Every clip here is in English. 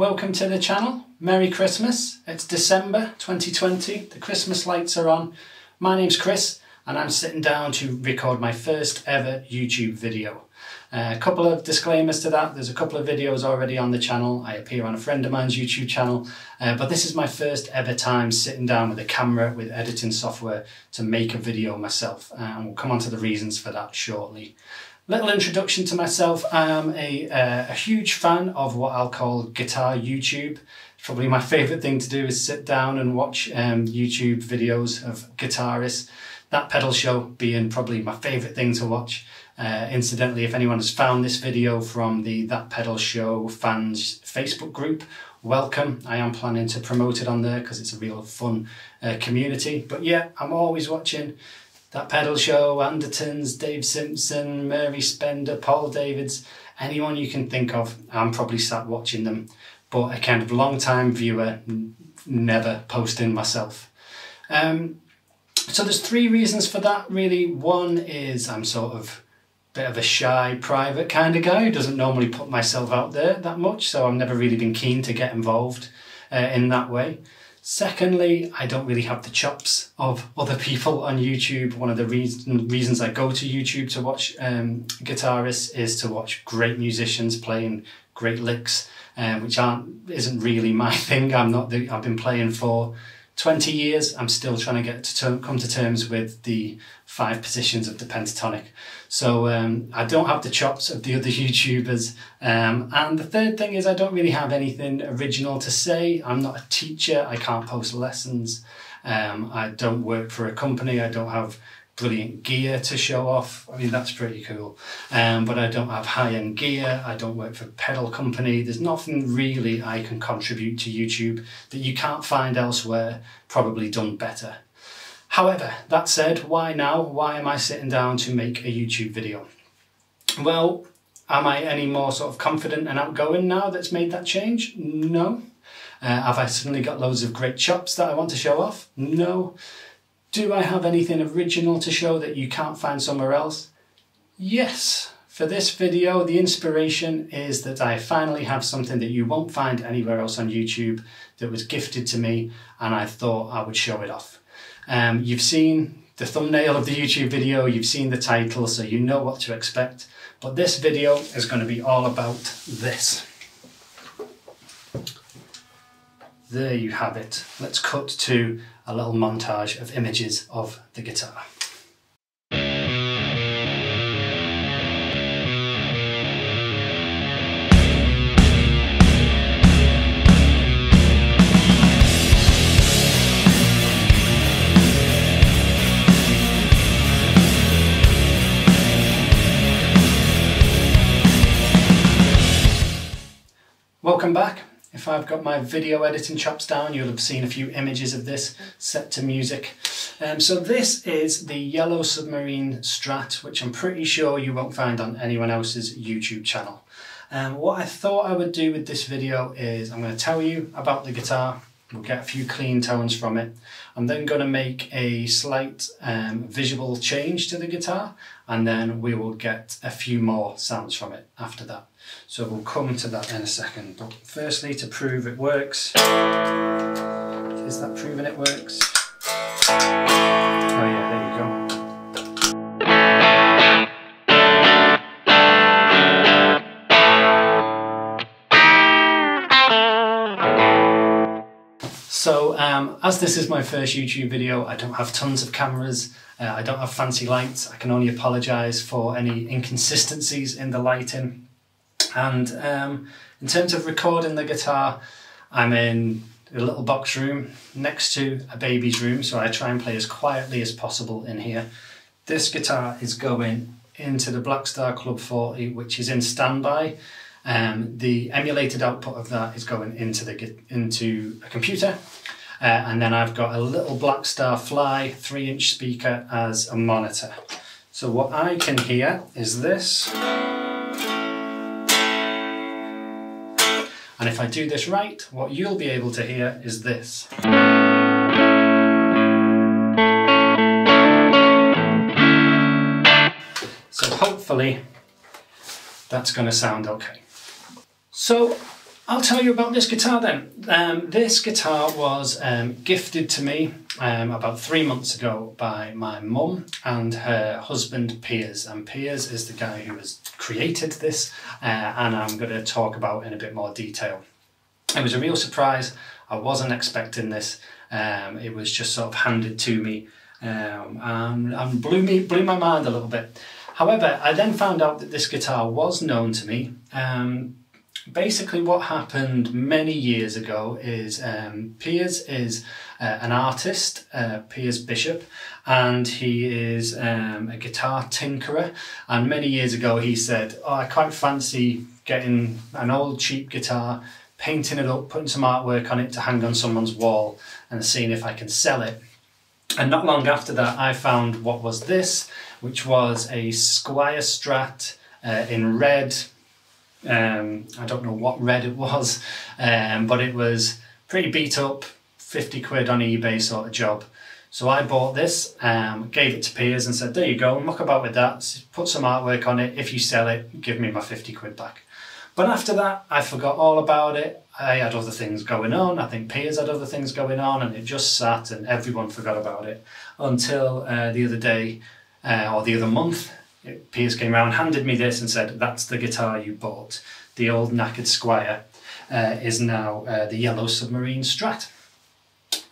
welcome to the channel. Merry Christmas. It's December 2020, the Christmas lights are on. My name's Chris and I'm sitting down to record my first ever YouTube video. A couple of disclaimers to that. There's a couple of videos already on the channel. I appear on a friend of mine's YouTube channel, but this is my first ever time sitting down with a camera with editing software to make a video myself, and we'll come on to the reasons for that shortly. Little introduction to myself. I am a huge fan of what I'll call guitar YouTube. Probably my favourite thing to do is sit down and watch YouTube videos of guitarists. That pedal show being probably my favourite thing to watch. Incidentally, if anyone has found this video from the That Pedal Show fans Facebook group, welcome. I am planning to promote it on there because it's a real fun community. But yeah, I'm always watching That Pedal Show, Andertons, Dave Simpson, Mary Spender, Paul Davids, anyone you can think of. I'm probably sat watching them, but a kind of long time viewer, never posting myself. So there's three reasons for that really. One is I'm sort of a bit of a shy, private kind of guy who doesn't normally put myself out there that much, so I've never really been keen to get involved in that way. Secondly, I don't really have the chops of other people on YouTube. One of the reasons I go to YouTube to watch guitarists is to watch great musicians playing great licks, which isn't really my thing. I've been playing for 20 years. I'm still trying to get to come to terms with the 5 positions of the pentatonic. So I don't have the chops of the other YouTubers. And the third thing is I don't really have anything original to say. I'm not a teacher. I can't post lessons. I don't work for a company. I don't have brilliant gear to show off. I mean, that's pretty cool. But I don't have high-end gear. I don't work for a pedal company. There's nothing really I can contribute to YouTube that you can't find elsewhere, probably done better. However, that said, why now? Why am I sitting down to make a YouTube video? Well, am I any more sort of confident and outgoing now that's made that change? No. Have I suddenly got loads of great chops that I want to show off? No. Do I have anything original to show that you can't find somewhere else? Yes. For this video, the inspiration is that I finally have something that you won't find anywhere else on YouTube that was gifted to me, and I thought I would show it off. You've seen the thumbnail of the YouTube video, you've seen the title, so you know what to expect. But this video is going to be all about this. There you have it. Let's cut to a little montage of images of the guitar. Welcome back. If I've got my video editing chops down, you'll have seen a few images of this set to music. So this is the Yellow Submarine Strat, which I'm pretty sure you won't find on anyone else's YouTube channel. What I thought I would do with this video is I'm going to tell you about the guitar. We'll get a few clean tones from it. I'm then going to make a slight visual change to the guitar, and then we will get a few more sounds from it after that. So we'll come to that in a second. But firstly, to prove it works, is that proving it works? Oh yeah, there you go. So as this is my first YouTube video, I don't have tons of cameras, I don't have fancy lights. I can only apologise for any inconsistencies in the lighting. And in terms of recording the guitar, I'm in a little box room next to a baby's room, so I try and play as quietly as possible in here. This guitar is going into the Blackstar Club 40, which is in standby. The emulated output of that is going into a computer, and then I've got a little Blackstar Fly 3-inch speaker as a monitor. So what I can hear is this. And if I do this right, what you'll be able to hear is this. So hopefully that's going to sound okay. So I'll tell you about this guitar then. This guitar was gifted to me about 3 months ago by my mum and her husband Piers. And Piers is the guy who has created this and I'm going to talk about in a bit more detail. It was a real surprise. I wasn't expecting this. It was just sort of handed to me and blew my mind a little bit. However, I then found out that this guitar was known to me. Basically what happened many years ago is Piers is an artist, Piers Bishop, and he is a guitar tinkerer. And many years ago he said, oh, I quite fancy getting an old cheap guitar, painting it up, putting some artwork on it to hang on someone's wall and seeing if I can sell it. And not long after that I found what was this, which was a Squier Strat in red. I don't know what red it was, but it was pretty beat up, 50 quid on eBay sort of job. So I bought this, gave it to Piers and said, there you go, muck about with that, put some artwork on it, if you sell it, give me my 50 quid back. But after that, I forgot all about it. I had other things going on, I think Piers had other things going on, and it just sat and everyone forgot about it until the other day, or the other month. Piers came around, handed me this and said, that's the guitar you bought. The old knackered Squier is now the Yellow Submarine Strat.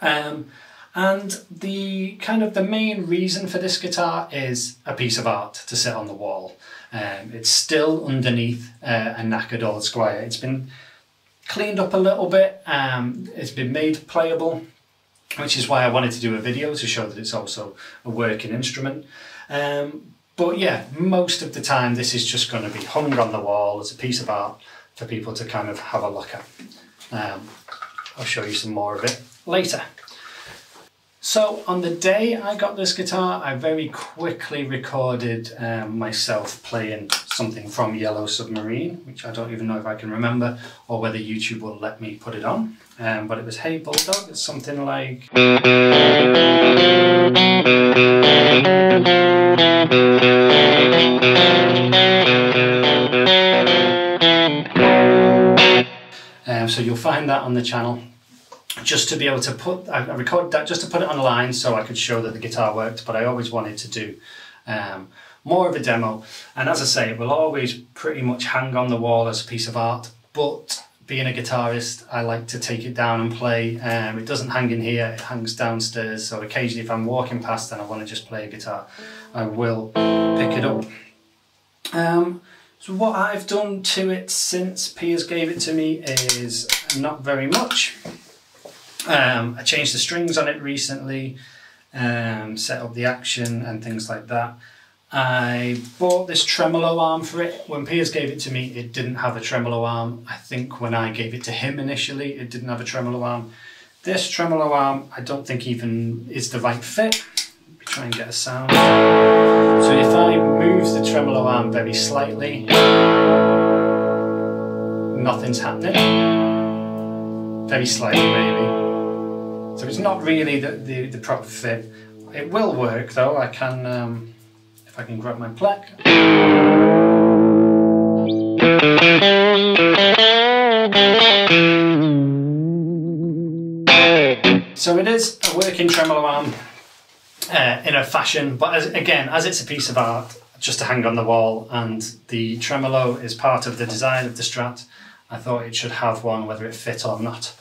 And the main reason for this guitar is a piece of art to sit on the wall. It's still underneath a knackered old Squier. It's been cleaned up a little bit, it's been made playable, which is why I wanted to do a video to show that it's also a working instrument. But yeah, most of the time this is just going to be hung on the wall as a piece of art for people to kind of have a look at. I'll show you some more of it later. So on the day I got this guitar, I very quickly recorded myself playing something from Yellow Submarine, which I don't even know if I can remember or whether YouTube will let me put it on. But it was Hey Bulldog, it's something like... so you'll find that on the channel. Just to be able to put, I recorded that just to put it online so I could show that the guitar worked, but I always wanted to do more of a demo. And as I say, it will always pretty much hang on the wall as a piece of art, but being a guitarist, I like to take it down and play. It doesn't hang in here, it hangs downstairs, so occasionally if I'm walking past and I want to just play a guitar, I will pick it up. So what I've done to it since Piers gave it to me is not very much. I changed the strings on it recently, set up the action and things like that. I bought this tremolo arm for it. When Piers gave it to me, it didn't have a tremolo arm. I think when I gave it to him initially, it didn't have a tremolo arm. This tremolo arm, I don't think even is the right fit. Let me try and get a sound. So if I move the tremolo arm very slightly, nothing's happening. Very slightly maybe. So it's not really the proper fit. It will work though. I can, if I can grab my pleck. So it is a working tremolo arm in a fashion, but again, as it's a piece of art, just to hang on the wall, and the tremolo is part of the design of the Strat, I thought it should have one whether it fit or not.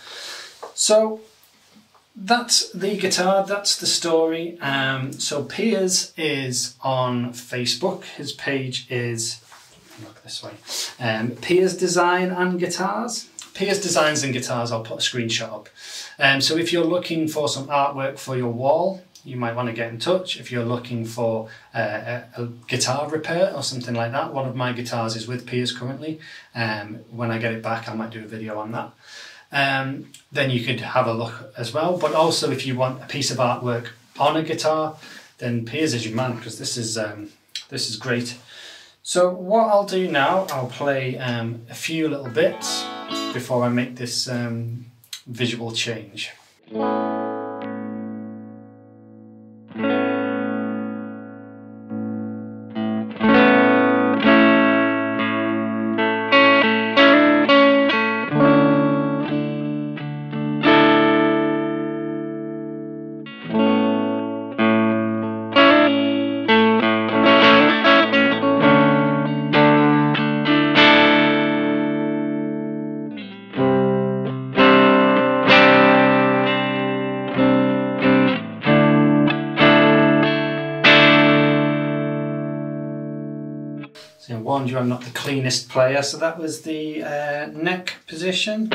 So that's the guitar, that's the story. So Piers is on Facebook. His page is, look this way, Piers Design and Guitars. Piers Designs and Guitars, I'll put a screenshot up. So if you're looking for some artwork for your wall, you might want to get in touch. If you're looking for a guitar repair or something like that, one of my guitars is with Piers currently. When I get it back, I might do a video on that. Then you could have a look as well. But also if you want a piece of artwork on a guitar, then Piers is your man, because this is great. So what I'll do now, I'll play a few little bits before I make this visual change. So I warned you I'm not the cleanest player, so that was the neck position.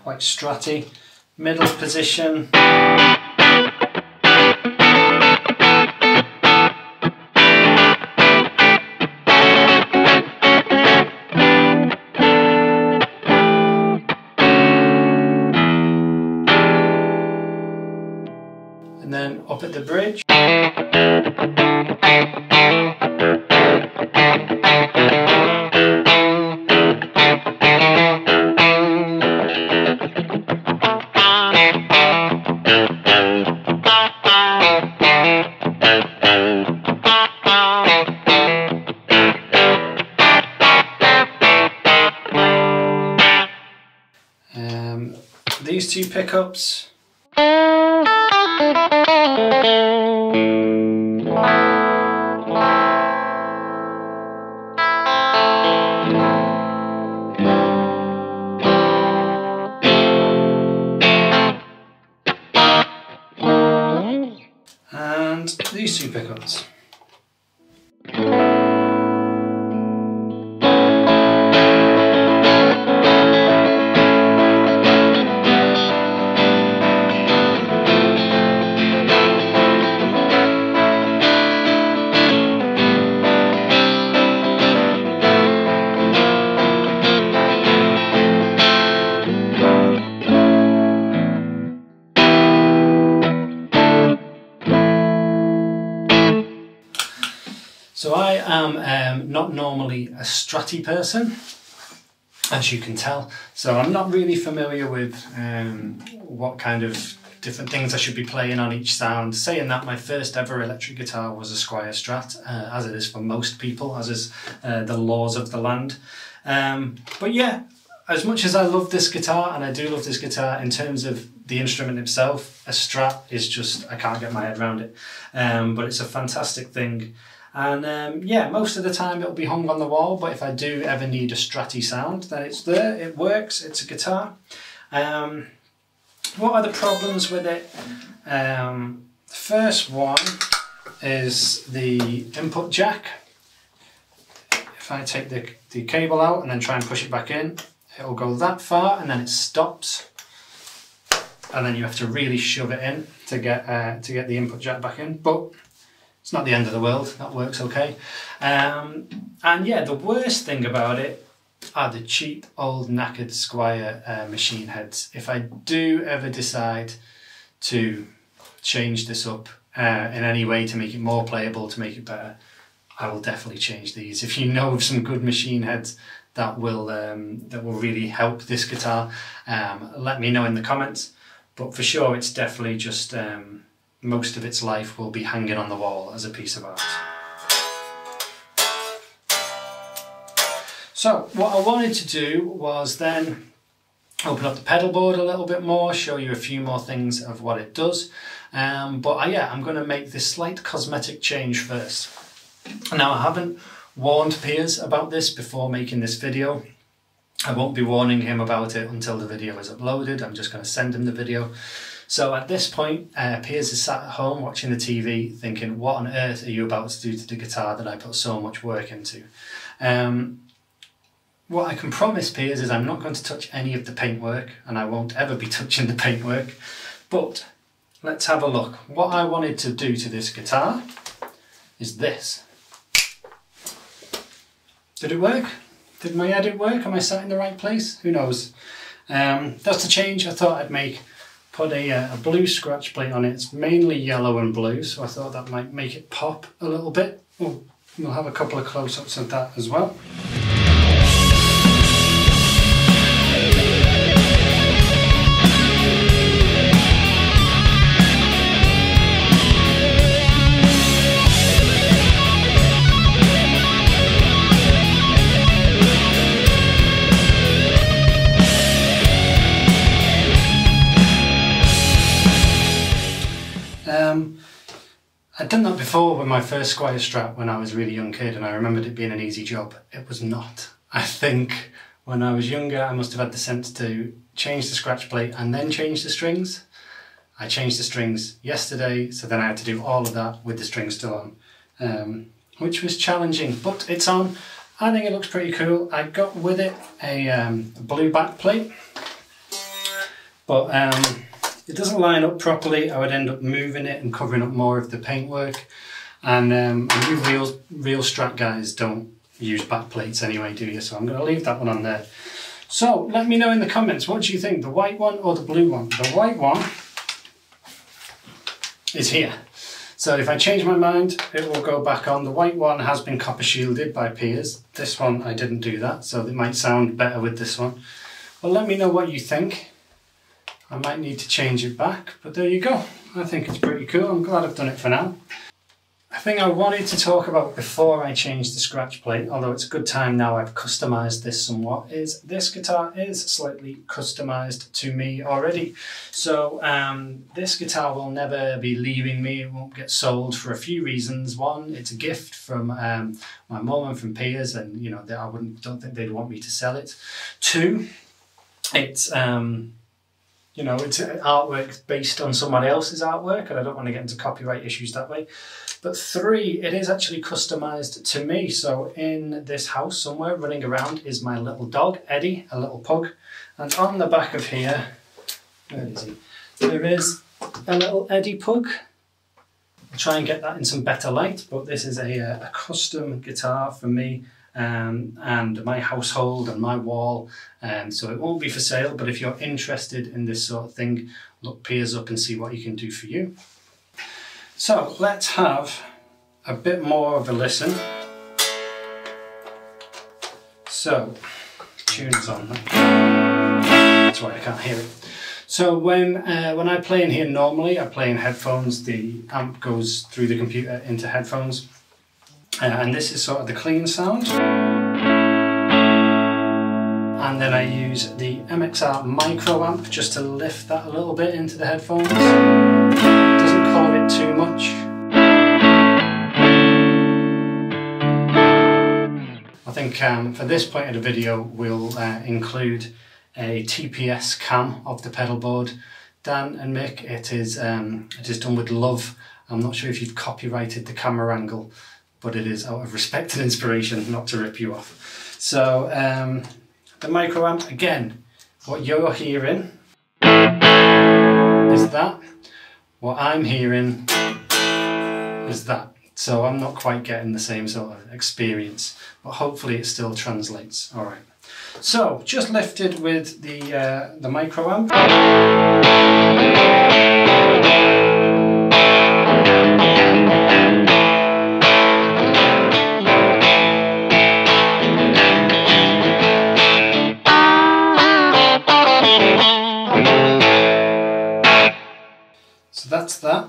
Quite stratty. Middle position. And then up at the bridge. These two pickups. And these two pickups. So I am not normally a stratty person, as you can tell, so I'm not really familiar with what kind of different things I should be playing on each sound. Saying that, my first ever electric guitar was a Squier Strat, as it is for most people, as is the laws of the land. But yeah, as much as I love this guitar, and I do love this guitar in terms of the instrument itself, a Strat is just, I can't get my head around it. But it's a fantastic thing. And yeah, most of the time it'll be hung on the wall, but if I do ever need a stratty sound, then it's there, it works, it's a guitar. What are the problems with it? The first one is the input jack. If I take the cable out and then try and push it back in, it'll go that far and then it stops. And then you have to really shove it in to get the input jack back in. But it's not the end of the world, that works okay. And yeah, the worst thing about it are the cheap old knackered Squier machine heads. If I do ever decide to change this up in any way to make it more playable, to make it better, I will definitely change these. If you know of some good machine heads that will really help this guitar, let me know in the comments. But for sure, it's definitely just most of its life will be hanging on the wall as a piece of art. So what I wanted to do was then open up the pedal board a little bit more, show you a few more things of what it does. But yeah, I'm going to make this slight cosmetic change first. Now, I haven't warned Piers about this before making this video. I won't be warning him about it until the video is uploaded. I'm just going to send him the video. So at this point, Piers is sat at home watching the TV thinking, what on earth are you about to do to the guitar that I put so much work into? What I can promise Piers is I'm not going to touch any of the paintwork, and I won't ever be touching the paintwork. But let's have a look. What I wanted to do to this guitar is this. Did it work? Did my edit work? Am I sat in the right place? Who knows? That's the change I thought I'd put a blue scratch plate on it. It's mainly yellow and blue, so I thought that might make it pop a little bit. Oh, we'll have a couple of close-ups of that as well. I'd done that before with my first Squier Strat when I was a really young kid, and I remembered it being an easy job. It was not. I think when I was younger I must have had the sense to change the scratch plate and then change the strings. I changed the strings yesterday, so then I had to do all of that with the strings still on. which was challenging, but it's on. I think it looks pretty cool. I got with it a blue back plate, but it doesn't line up properly. I would end up moving it and covering up more of the paintwork. And you real Strat guys don't use back plates anyway, do you? So I'm going to leave that one on there. So let me know in the comments, what do you think, the white one or the blue one? The white one is here. So if I change my mind, it will go back on. The white one has been copper shielded by Piers. This one, I didn't do that, so it might sound better with this one. Well, let me know what you think. I might need to change it back, but there you go. I think it's pretty cool. I'm glad I've done it for now. A thing I wanted to talk about before I changed the scratch plate, although it's a good time now I've customised this somewhat, is this guitar is slightly customised to me already. So this guitar will never be leaving me. It won't get sold for a few reasons. One, it's a gift from my mum and from Piers, and you know, don't think they'd want me to sell it. Two, it's you know, it's artwork based on somebody else's artwork, and I don't want to get into copyright issues that way. But three, it is actually customised to me. So in this house somewhere running around is my little dog, Eddie, a little pug. And on the back of here, where is he? There is a little Eddie pug. I'll try and get that in some better light, but this is a custom guitar for me and my household and my wall. So it won't be for sale, but if you're interested in this sort of thing, look Piers up and see what he can do for you. So let's have a bit more of a listen. So, tune's on. That's why I can't hear it. So when I play in here normally, I play in headphones. The amp goes through the computer into headphones. And this is sort of the clean sound. And then I use the MXR micro amp just to lift that a little bit into the headphones. Doesn't colour it too much. I think for this point of the video we'll include a TPS cam of the pedalboard. Dan and Mick, it is done with love. I'm not sure if you've copyrighted the camera angle, but it is out of respect and inspiration, not to rip you off. So the micro amp, again, what you're hearing is that. What I'm hearing is that. So I'm not quite getting the same sort of experience, but hopefully it still translates. All right. So just lifted with the micro amp. So that's that.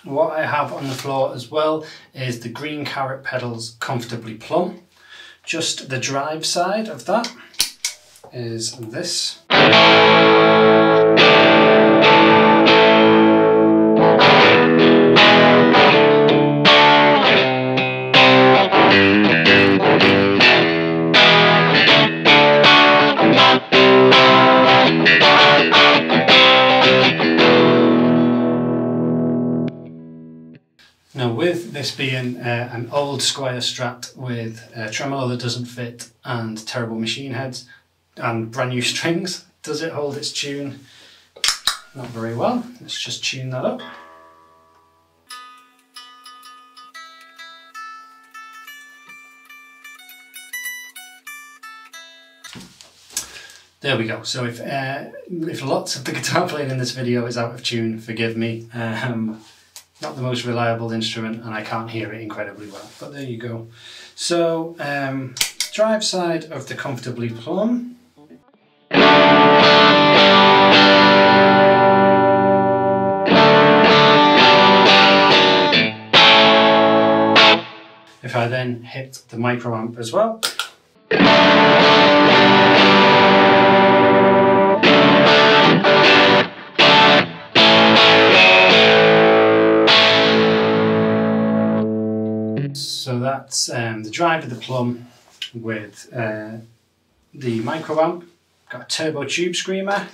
What I have on the floor as well is the Green Carrot pedals Comfortably Plum. Just the drive side of that is this. Now with this being an old Squier Strat with a tremolo that doesn't fit and terrible machine heads and brand new strings, does it hold its tune? Not very well. Let's just tune that up. There we go. So if lots of the guitar playing in this video is out of tune, forgive me. Not the most reliable instrument and I can't hear it incredibly well, but there you go. So drive side of the Comfortably Plum. If I then hit the micro amp as well. So that's the drive of the Plum with the micro amp. Got a turbo tube screamer.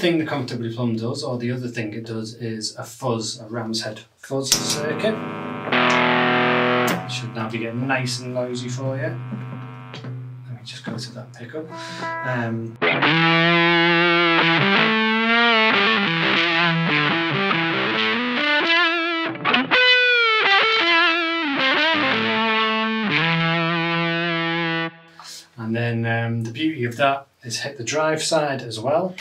thing the Comfortably Plum does, or the other thing it does, is a fuzz, a ram's head fuzz circuit. Should now be getting nice and noisy for you. Let me just go to that pickup. And then the beauty of that is hit the drive side as well.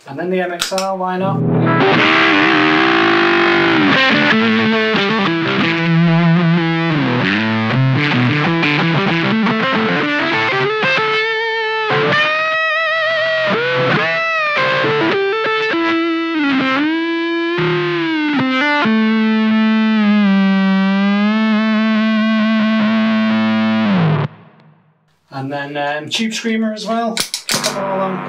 And then the MXR, why not? And then Tube Screamer as well. Come along.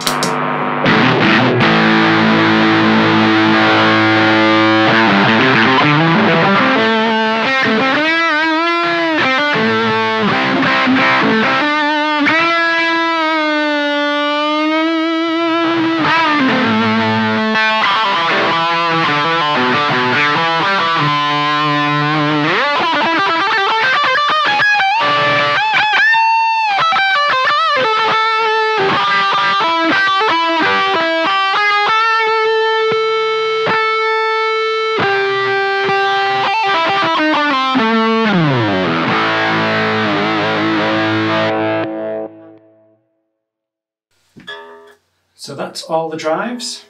So that's all the drives.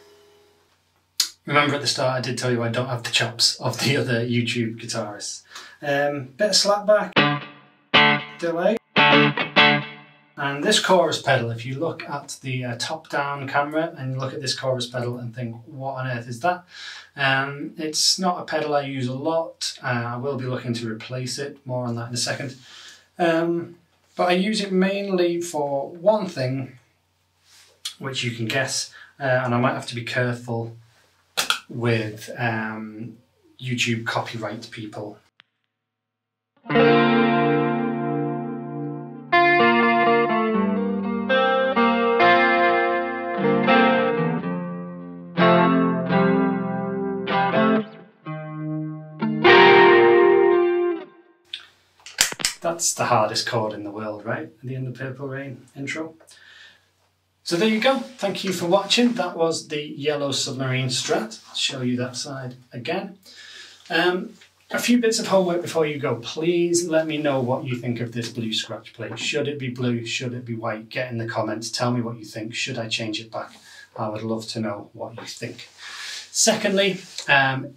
Remember at the start I did tell you I don't have the chops of the other YouTube guitarists. Bit of slapback, delay. And this chorus pedal, if you look at the top-down camera and look at this chorus pedal and think, what on earth is that? It's not a pedal I use a lot. I will be looking to replace it, more on that in a second. But I use it mainly for one thing, which you can guess, and I might have to be careful with YouTube copyright people. That's the hardest chord in the world, right? At the end of Purple Rain intro. So there you go. Thank you for watching. That was the Yellow Submarine Strat. I'll show you that side again. A few bits of homework before you go. Please let me know what you think of this blue scratch plate. Should it be blue? Should it be white? Get in the comments. Tell me what you think. Should I change it back? I would love to know what you think. Secondly,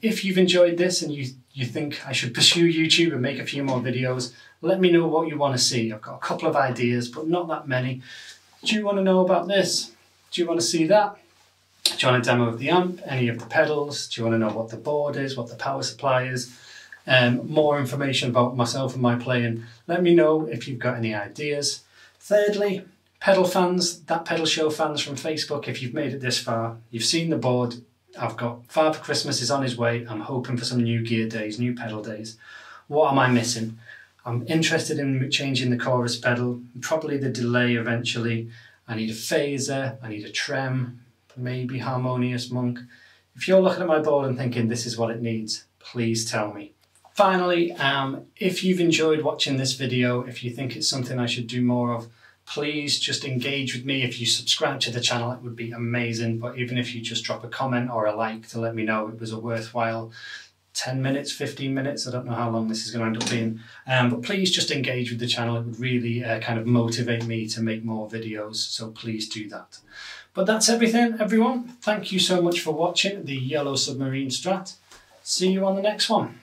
if you've enjoyed this and you think I should pursue YouTube and make a few more videos, let me know what you want to see. I've got a couple of ideas, but not that many. Do you want to know about this? Do you want to see that? Do you want a demo of the amp, any of the pedals? Do you want to know what the board is, what the power supply is? More information about myself and my playing? Let me know if you've got any ideas. Thirdly, pedal fans, that pedal show fans from Facebook, if you've made it this far, you've seen the board. I've got Father Christmas is on his way. I'm hoping for some new gear days, new pedal days. What am I missing? I'm interested in changing the chorus pedal, probably the delay eventually. I need a phaser, I need a trem, maybe harmonious monk. If you're looking at my board and thinking this is what it needs, please tell me. Finally, if you've enjoyed watching this video, if you think it's something I should do more of, please just engage with me. If you subscribe to the channel, it would be amazing. But even if you just drop a comment or a like to let me know it was a worthwhile 10 minutes, 15 minutes, I don't know how long this is going to end up being. But please just engage with the channel. It would really kind of motivate me to make more videos. So please do that. But that's everything, everyone. Thank you so much for watching the Yellow Submarine Strat. See you on the next one.